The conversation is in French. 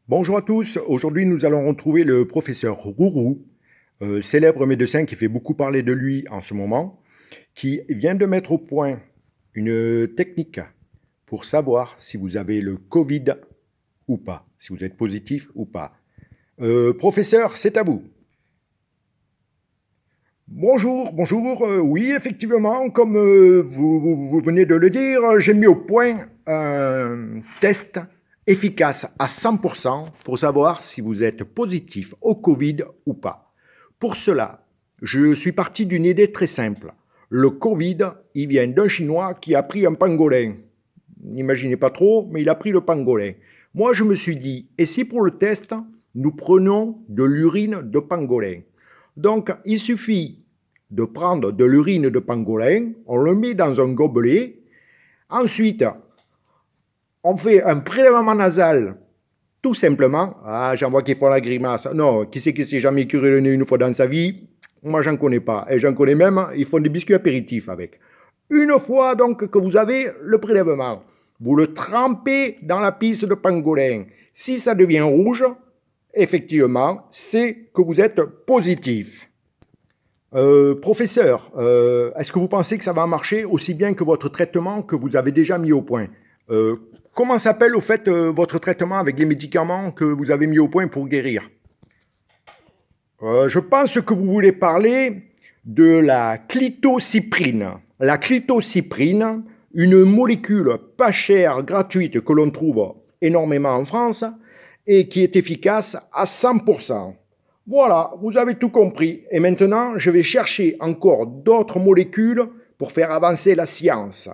Bonjour à tous, aujourd'hui nous allons retrouver le professeur Rourou, célèbre médecin qui fait beaucoup parler de lui en ce moment, qui vient de mettre au point une technique pour savoir si vous avez le Covid ou pas, si vous êtes positif ou pas. Professeur, c'est à vous. Bonjour, oui, effectivement, comme vous venez de le dire, j'ai mis au point un test efficace à 100% pour savoir si vous êtes positif au Covid ou pas. Pour cela, je suis parti d'une idée très simple. Le Covid, il vient d'un Chinois qui a pris un pangolin. N'imaginez pas trop, mais il a pris le pangolin. Moi, je me suis dit, et si pour le test, nous prenons de l'urine de pangolin? Donc, il suffit de prendre de l'urine de pangolin, on le met dans un gobelet, ensuite, on fait un prélèvement nasal, tout simplement. Ah, j'en vois qui font la grimace. Non, qui c'est qui s'est jamais curé le nez une fois dans sa vie? Moi, j'en connais pas. Et j'en connais même, ils font des biscuits apéritifs avec. Une fois donc que vous avez le prélèvement, vous le trempez dans la pisse de pangolin. Si ça devient rouge, effectivement, c'est que vous êtes positif. Professeur, est-ce que vous pensez que ça va marcher aussi bien que votre traitement que vous avez déjà mis au point? Comment s'appelle au fait votre traitement avec les médicaments que vous avez mis au point pour guérir? Je pense que vous voulez parler de la clitocyprine. La clitocyprine, une molécule pas chère, gratuite, que l'on trouve énormément en France et qui est efficace à 100%. Voilà, vous avez tout compris. Et maintenant, je vais chercher encore d'autres molécules pour faire avancer la science.